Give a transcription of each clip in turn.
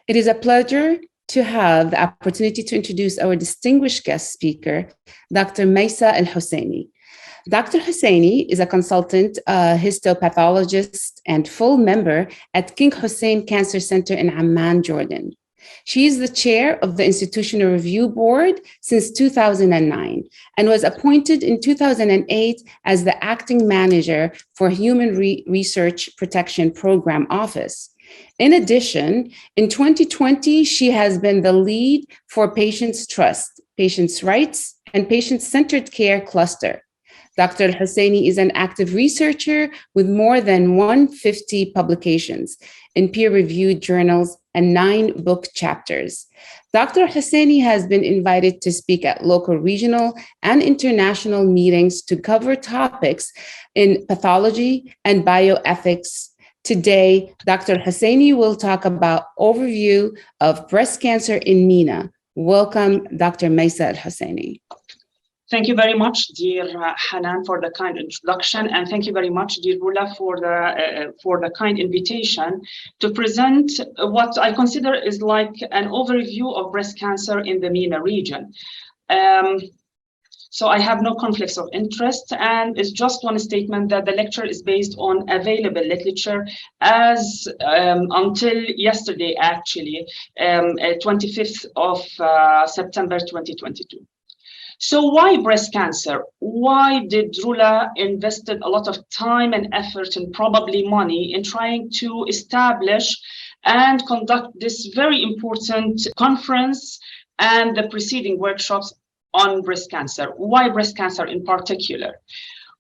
It is a pleasure to have the opportunity to introduce our distinguished guest speaker, Dr. Maysa Al Hussaini. Dr. Hussaini is a consultant, histopathologist, and full member at King Hussein Cancer Center in Amman, Jordan. She is the chair of the Institutional Review Board since 2009 and was appointed in 2008 as the acting manager for Human Research Protection Program Office. In addition, in 2020, she has been the lead for Patients Trust, Patients' Rights, and Patient-Centered Care Cluster. Dr. Al Hussaini is an active researcher with more than 150 publications in peer-reviewed journals and 9 book chapters. Dr. Al Hussaini has been invited to speak at local, regional, and international meetings to cover topics in pathology and bioethics. Today, Dr. Al Hussaini will talk about overview of breast cancer in MENA. Welcome, Dr. Maysa Al Hussaini. Thank you very much, dear Hanan, for the kind introduction, and thank you very much, dear Rula, for the kind invitation to present what I consider is like an overview of breast cancer in the MENA region. So I have no conflicts of interest, and it's just one statement that the lecture is based on available literature as until yesterday, actually, 25th of September 2022. So why breast cancer? Why did Rula invested a lot of time and effort and probably money in trying to establish and conduct this very important conference and the preceding workshops on breast cancer? Why breast cancer in particular?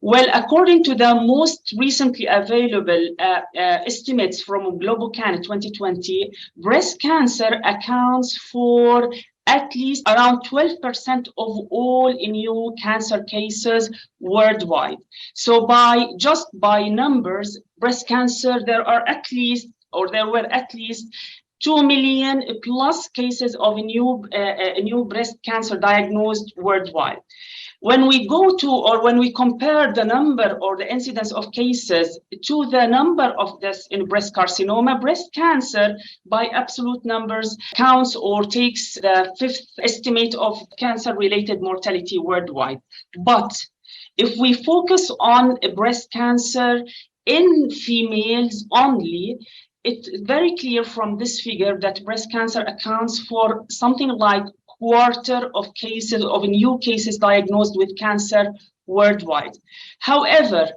Well, according to the most recently available estimates from GloboCan 2020, breast cancer accounts for at least around 12% of all new cancer cases worldwide. So just by numbers, breast cancer, there were at least 2 million plus cases of new breast cancer diagnosed worldwide. When we when we compare the number or the incidence of cases to the number of deaths in breast carcinoma, breast cancer by absolute numbers counts or takes the 5th estimate of cancer-related mortality worldwide. But if we focus on breast cancer in females only, it's very clear from this figure that breast cancer accounts for something like quarter of cases of new cases diagnosed with cancer worldwide. However,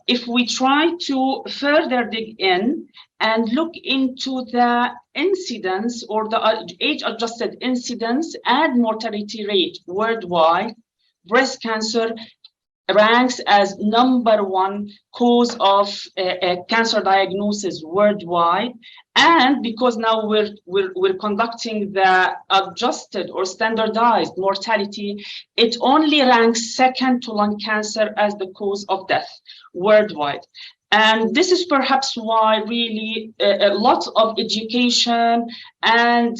if we try to further dig in and look into the incidence or the age-adjusted incidence and mortality rate worldwide, breast cancer ranks as #1 cause of cancer diagnosis worldwide. And because now we're conducting the adjusted or standardized mortality, it only ranks second to lung cancer as the cause of death worldwide. And this is perhaps why really a lot of education and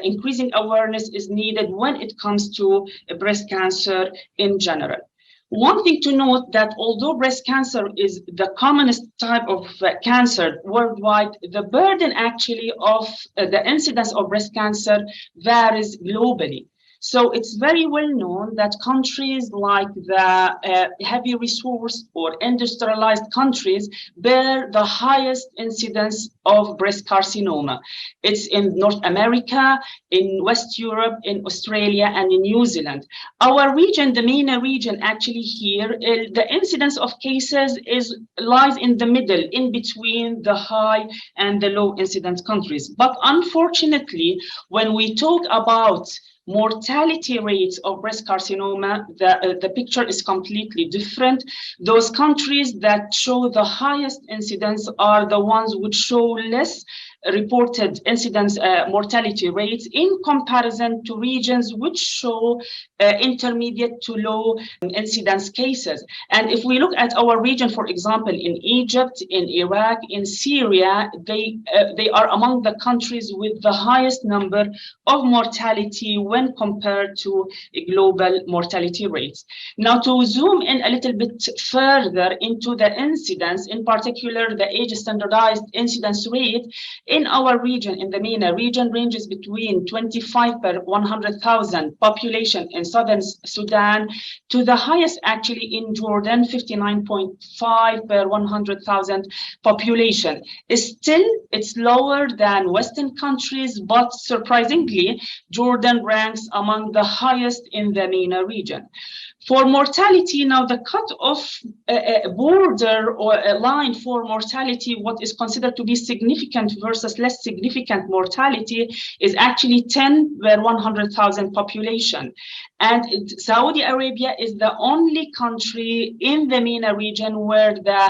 increasing awareness is needed when it comes to breast cancer in general. One thing to note that although breast cancer is the commonest type of cancer worldwide, the burden actually of the incidence of breast cancer varies globally. So it's very well known that countries like the heavy resource or industrialized countries bear the highest incidence of breast carcinoma. It's in North America, in West Europe, in Australia, and in New Zealand. Our region, the MENA region, actually here, the incidence of cases lies in the middle, in between the high and the low incidence countries. But unfortunately, when we talk about mortality rates of breast carcinoma, the picture is completely different. Those countries that show the highest incidence are the ones which show less reported incidence mortality rates in comparison to regions which show intermediate to low incidence cases. And if we look at our region, for example, in Egypt, in Iraq, in Syria, they are among the countries with the highest number of mortality when compared to global mortality rates. Now, to zoom in a little bit further into the incidence, in particular the age standardized incidence rate, in our region, in the MENA region, ranges between 25 per 100,000 population in southern Sudan to the highest actually in Jordan, 59.5 per 100,000 population. Still, it's lower than Western countries, but surprisingly, Jordan ranks among the highest in the MENA region. For mortality, now the cut-off border or a line for mortality, what is considered to be significant versus less significant mortality, is actually 10 per 100,000 population. And Saudi Arabia is the only country in the MENA region where the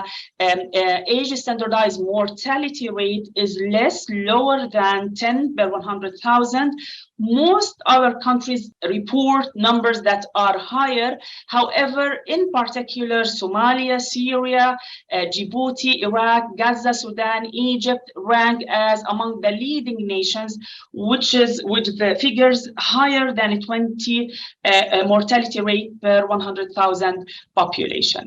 age standardized mortality rate is lower than 10 per 100,000. Most other countries report numbers that are higher. However, in particular, Somalia, Syria, Djibouti, Iraq, Gaza, Sudan, Egypt rank as among the leading nations, which is with the figures higher than 20 mortality rate per 100,000 population.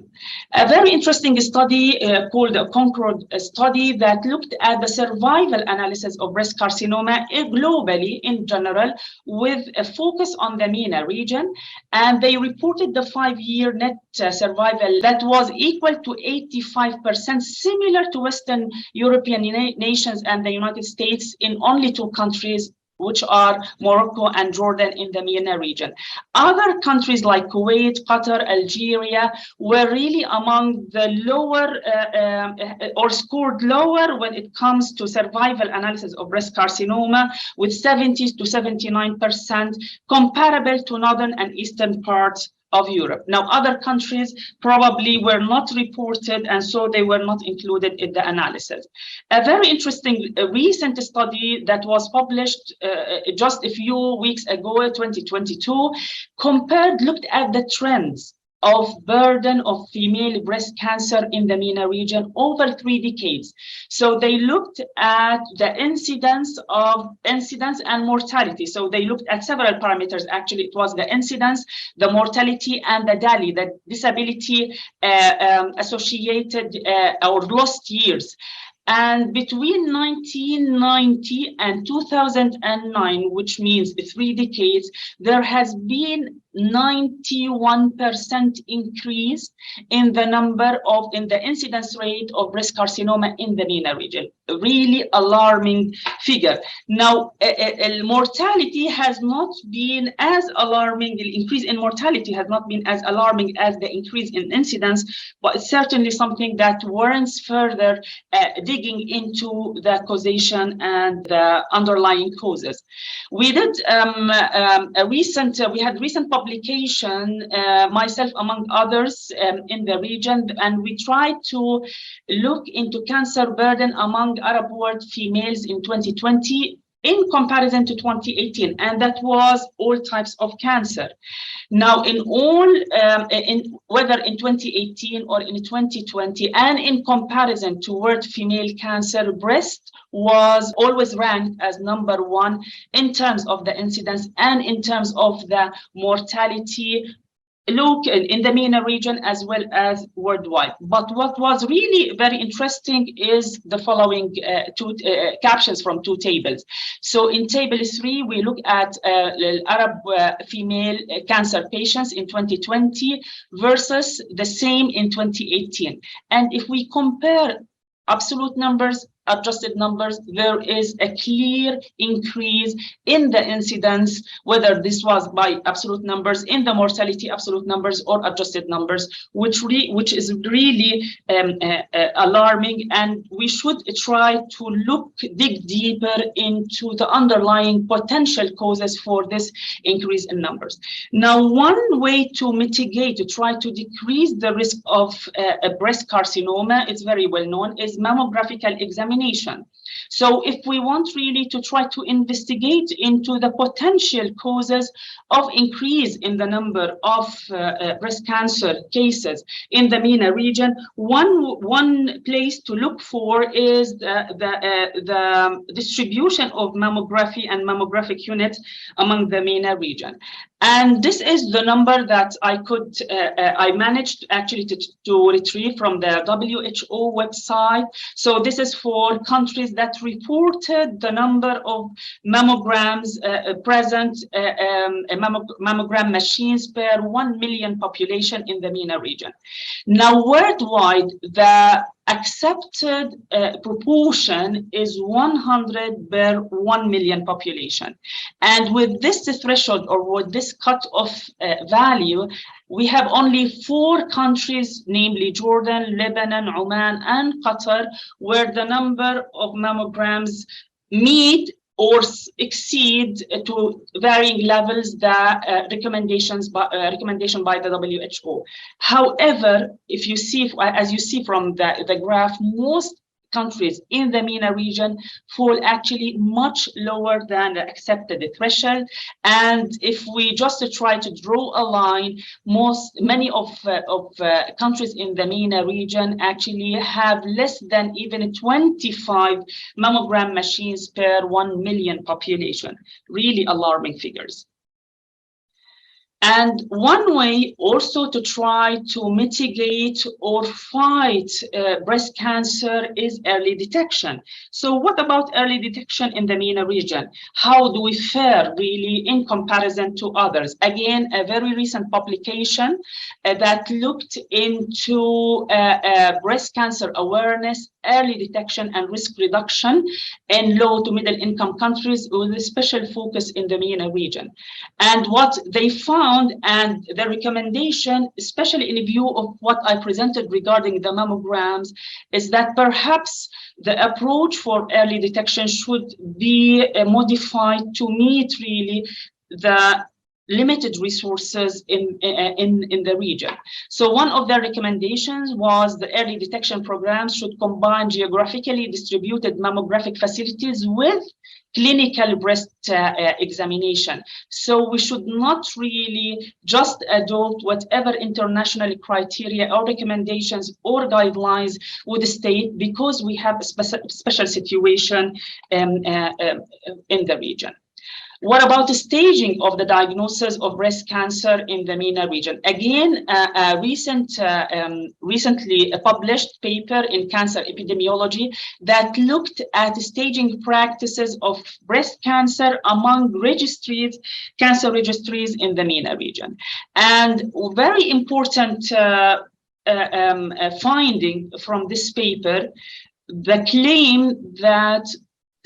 A very interesting study called a Concord study that looked at the survival analysis of breast carcinoma globally in general, with a focus on the MENA region, and they reported the 5-year net survival that was equal to 85%, similar to Western European nations and the United States in only 2 countries, which are Morocco and Jordan in the MENA region. Other countries like Kuwait, Qatar, Algeria were really among the lower or scored lower when it comes to survival analysis of breast carcinoma, with 70 to 79%, comparable to northern and eastern parts of Europe. Now, other countries probably were not reported, and so they were not included in the analysis. A very interesting recent study that was published just a few weeks ago, 2022, looked at the trends of burden of female breast cancer in the MENA region over 3 decades. So they looked at the incidence and mortality. So they looked at several parameters. Actually, it was the incidence, the mortality, and the DALI, the disability associated or lost years. And between 1990 and 2009, which means 3 decades, there has been 91% increase in the incidence rate of breast carcinoma in the MENA region. A really alarming figure. Now, mortality has not been as alarming. The increase in mortality has not been as alarming as the increase in incidence, but it's certainly something that warrants further digging into the causation and the underlying causes. We did we had recent publication, myself among others, in the region, and we tried to look into cancer burden among Arab world females in 2020 in comparison to 2018, and that was all types of cancer. Now, whether in 2018 or in 2020, and in comparison to world female cancer, breast was always ranked as #1 in terms of the incidence and in terms of the mortality, look in the MENA region as well as worldwide. But what was really very interesting is the following two captions from 2 tables. So in table 3, we look at Arab female cancer patients in 2020 versus the same in 2018. And if we compare absolute numbers, adjusted numbers, there is a clear increase in the incidence, whether this was by absolute numbers, in the mortality absolute numbers, or adjusted numbers, which is really alarming. And we should try to dig deeper into the underlying potential causes for this increase in numbers. Now, one way to mitigate, to try to decrease the risk of a breast carcinoma, it's very well known, is mammographical examination. So if we want really to try to investigate into the potential causes of increase in the number of breast cancer cases in the MENA region, one place to look for is the distribution of mammography and mammographic units among the MENA region. And this is the number that I managed actually to retrieve from the WHO website. So this is for countries that reported the number of mammograms present, mammogram machines per 1 million population in the MENA region. Now, worldwide, the accepted proportion is 100 per 1 million population. And with this threshold, or with this cutoff value, we have only 4 countries, namely Jordan, Lebanon, Oman, and Qatar, where the number of mammograms meet or exceed to varying levels the recommendation by the WHO. However, if you see, as you see from the graph, most countries in the MENA region fall actually much lower than the accepted threshold. And if we just try to draw a line, many of countries in the MENA region actually have less than even 25 mammogram machines per 1 million population. Really alarming figures. And one way also to try to mitigate or fight breast cancer is early detection. So what about early detection in the MENA region? How do we fare really in comparison to others? Again, a very recent publication that looked into breast cancer awareness, early detection and risk reduction in low to middle income countries with a special focus in the MENA region. And what they found, and the recommendation, especially in view of what I presented regarding the mammograms, is that perhaps the approach for early detection should be modified to meet really the limited resources in the region. So one of their recommendations was the early detection programs should combine geographically distributed mammographic facilities with clinical breast examination. So we should not really just adopt whatever international criteria or recommendations or guidelines would state, because we have a special situation in the region. What about the staging of the diagnosis of breast cancer in the MENA region? Again, a recently published paper in Cancer Epidemiology that looked at staging practices of breast cancer among registries, cancer registries in the MENA region. And very important finding from this paper, the claim that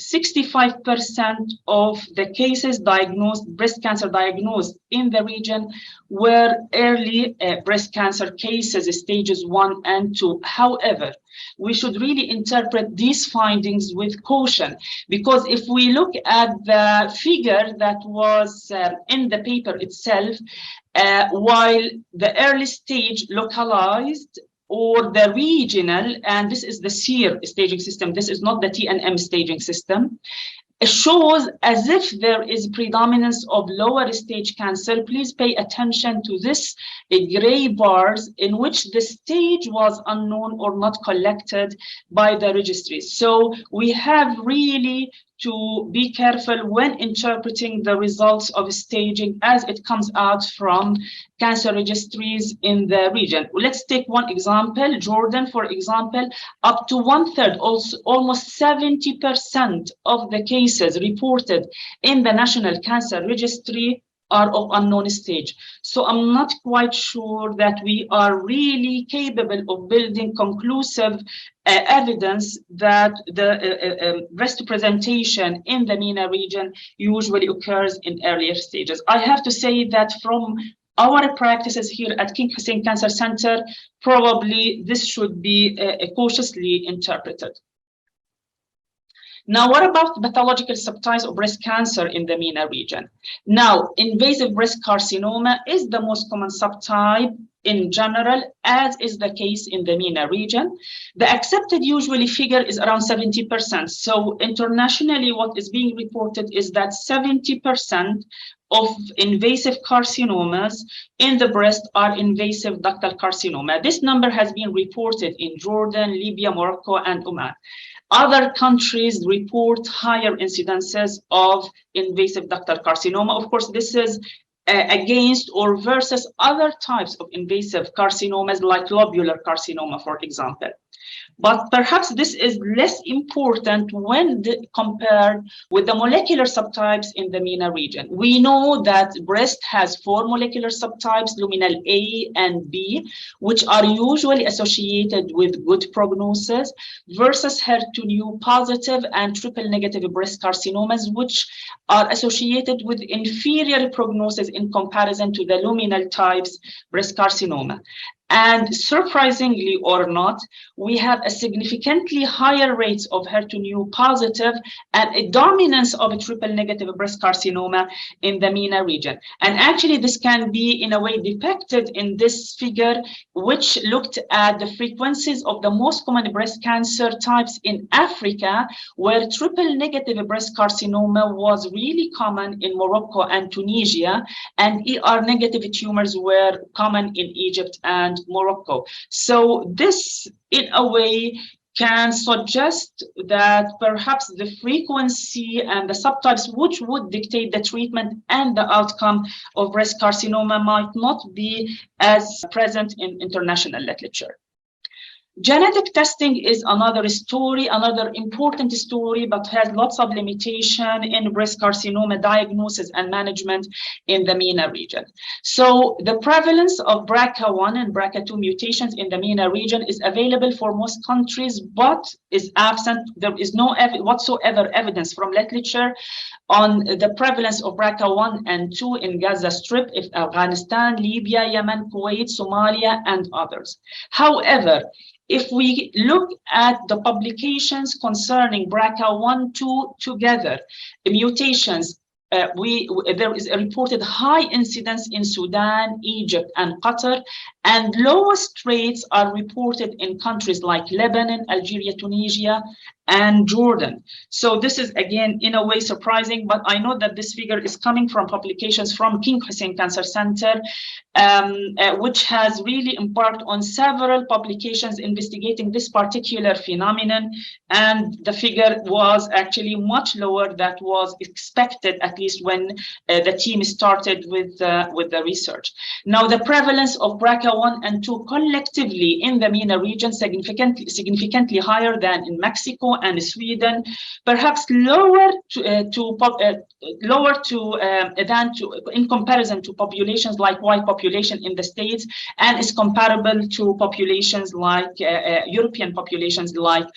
65% of the cases diagnosed, breast cancer diagnosed in the region, were early breast cancer cases, stages 1 and 2. However, we should really interpret these findings with caution, because if we look at the figure that was in the paper itself, while the early stage localized or the regional, and this is the SEER staging system, this is not the TNM staging system, it shows as if there is predominance of lower stage cancer. Please pay attention to this gray bars in which the stage was unknown or not collected by the registries. So we have really to be careful when interpreting the results of staging as it comes out from cancer registries in the region. Let's take one example, Jordan, for example, up to 1/3, also almost 70% of the cases reported in the National Cancer Registry are of unknown stage. So I'm not quite sure that we are really capable of building conclusive evidence that the breast presentation in the MENA region usually occurs in earlier stages. I have to say that from our practices here at King Hussein Cancer Center, probably this should be cautiously interpreted. Now, what about pathological subtypes of breast cancer in the MENA region? Now, invasive breast carcinoma is the most common subtype in general, as is the case in the MENA region. The accepted usually figure is around 70%. So internationally, what is being reported is that 70% of invasive carcinomas in the breast are invasive ductal carcinoma. This number has been reported in Jordan, Libya, Morocco, and Oman. Other countries report higher incidences of invasive ductal carcinoma. Of course, this is against or versus other types of invasive carcinomas like lobular carcinoma, for example. But perhaps this is less important when compared with the molecular subtypes in the MENA region. We know that breast has 4 molecular subtypes, luminal A and B, which are usually associated with good prognosis, versus HER2/neu positive and triple negative breast carcinomas, which are associated with inferior prognosis in comparison to the luminal types breast carcinoma. And surprisingly or not, we have a significantly higher rates of HER2/neu positive and a dominance of a triple negative breast carcinoma in the MENA region. And actually, this can be in a way depicted in this figure, which looked at the frequencies of the most common breast cancer types in Africa, where triple negative breast carcinoma was really common in Morocco and Tunisia, and ER negative tumors were common in Egypt and Morocco. So this, in a way, can suggest that perhaps the frequency and the subtypes which would dictate the treatment and the outcome of breast carcinoma might not be as present in international literature. Genetic testing is another story, another important story, but has lots of limitation in breast carcinoma diagnosis and management in the MENA region. So the prevalence of BRCA1 and BRCA2 mutations in the MENA region is available for most countries, but is absent. There is no whatsoever evidence from literature on the prevalence of BRCA1 and 2 in Gaza Strip, Afghanistan, Libya, Yemen, Kuwait, Somalia, and others. However, if we look at the publications concerning BRCA1, 2 together, the mutations, there is a reported high incidence in Sudan, Egypt, and Qatar, and lowest rates are reported in countries like Lebanon, Algeria, Tunisia, and Jordan. So this is, again, in a way surprising, but I know that this figure is coming from publications from King Hussein Cancer Center, which has really embarked on several publications investigating this particular phenomenon, and the figure was actually much lower than was expected, at least when the team started with the research. Now, the prevalence of BRCA1 and 2 collectively in the MENA region significantly higher than in Mexico and Sweden, perhaps lower in comparison to populations like white population in the States, and is comparable to populations like European populations like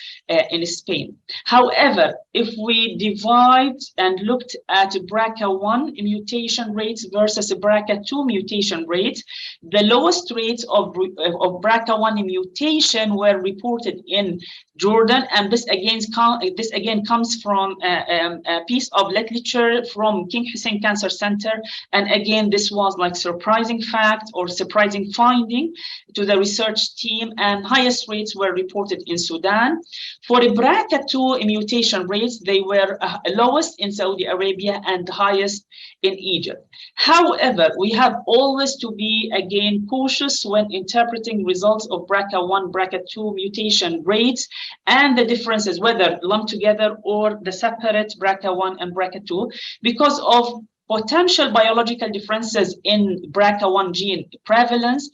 in Spain. However, if we divide and looked at BRCA1 mutation rates versus BRCA2 mutation rates, the lowest rates of BRCA1 mutation were reported in Jordan, and this again comes from a piece of literature from King Hussein Cancer Center, and again this was like surprising fact or surprising finding to the research team, and highest rates were reported in Sudan. For the BRCA2 mutation rates, they were lowest in Saudi Arabia and highest in Egypt. However, we have always to be again cautious when interpreting results of BRCA1, BRCA2 mutation rates and the differences, whether lumped together or the separate BRCA1 and BRCA2, because of potential biological differences in BRCA1 gene prevalence.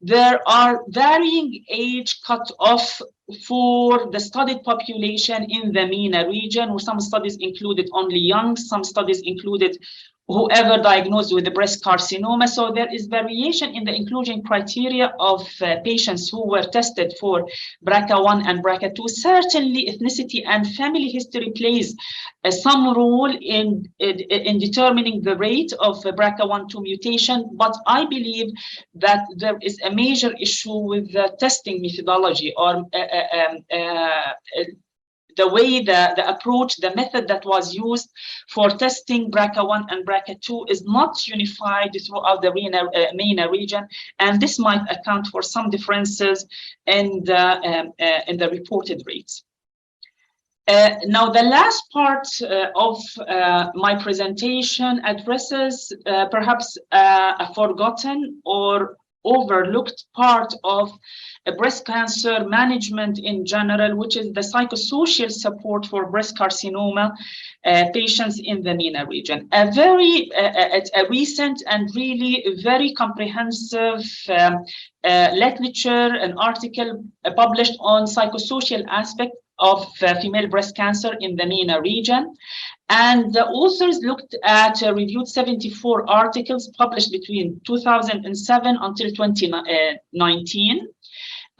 There are varying age cutoff for the studied population in the MENA region, where some studies included only young, some studies included whoever diagnosed with the breast carcinoma. So there is variation in the inclusion criteria of patients who were tested for BRCA1 and BRCA2. Certainly, ethnicity and family history plays some role in determining the rate of BRCA1/2 mutation, but I believe that there is a major issue with the testing methodology, or the way, the approach, the method that was used for testing BRCA1 and BRCA2 is not unified throughout the MENA region, and this might account for some differences in the reported rates. Now, the last part of my presentation addresses perhaps a forgotten or overlooked part of breast cancer management in general, which is the psychosocial support for breast carcinoma patients in the MENA region. It's a recent and really very comprehensive literature, an article published on psychosocial aspect of female breast cancer in the MENA region. And the authors looked at, reviewed 74 articles published between 2007 until 2019.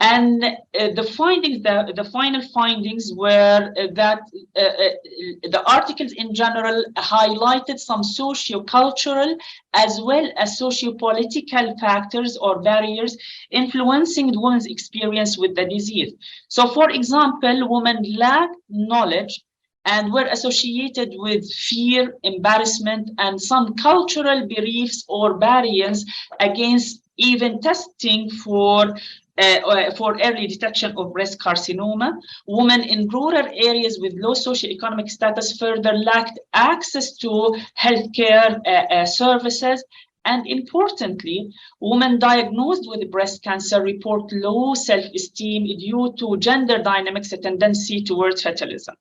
And the findings, the final findings were that the articles in general highlighted some socio-cultural as well as socio-political factors or barriers influencing the woman's experience with the disease. So, for example, women lack knowledge and were associated with fear, embarrassment, and some cultural beliefs or barriers against even testing for early detection of breast carcinoma. Women in rural areas with low socioeconomic status further lacked access to healthcare services. And importantly, women diagnosed with breast cancer report low self-esteem due to gender dynamics, a tendency towards fatalism.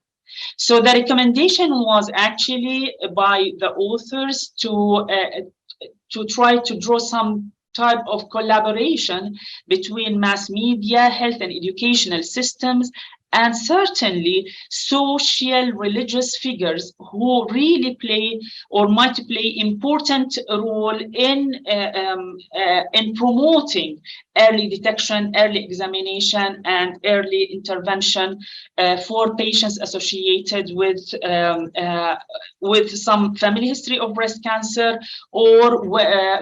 So the recommendation was actually by the authors to try to draw some type of collaboration between mass media, health and educational systems, and certainly social religious figures who really play or might play important role in promoting early detection, early examination, and early intervention for patients associated with some family history of breast cancer or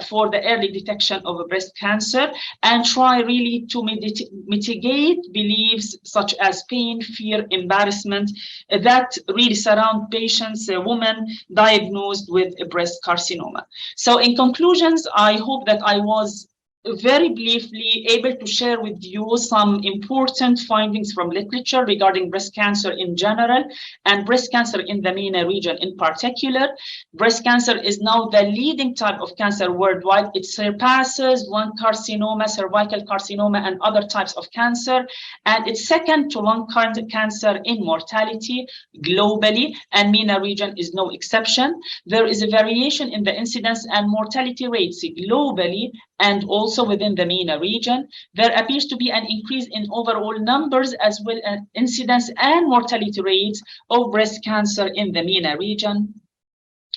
for the early detection of a breast cancer, and try really to mitigate beliefs such as pain, fear, embarrassment that really surround patients, women diagnosed with a breast carcinoma. So in conclusions, I hope that I was very briefly able to share with you some important findings from literature regarding breast cancer in general and breast cancer in the MENA region in particular. Breast cancer is now the leading type of cancer worldwide. It surpasses lung carcinoma, cervical carcinoma, and other types of cancer. And it's second to lung cancer in mortality globally, and MENA region is no exception. There is a variation in the incidence and mortality rates globally and also within the MENA region. There appears to be an increase in overall numbers as well as incidence and mortality rates of breast cancer in the MENA region.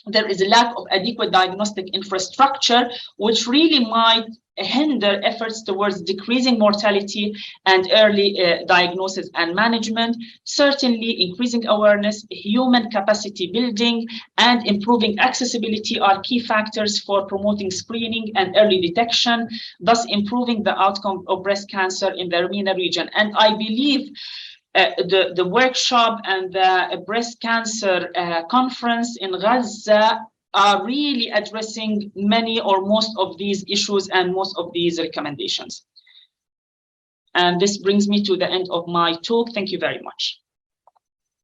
There is a lack of adequate diagnostic infrastructure, which really might hinder efforts towards decreasing mortality and early diagnosis and management. Certainly, increasing awareness, human capacity building, and improving accessibility are key factors for promoting screening and early detection, thus improving the outcome of breast cancer in the MENA region. And I believe the workshop and the breast cancer conference in Gaza are really addressing many or most of these issues and most of these recommendations. And this brings me to the end of my talk. Thank you very much.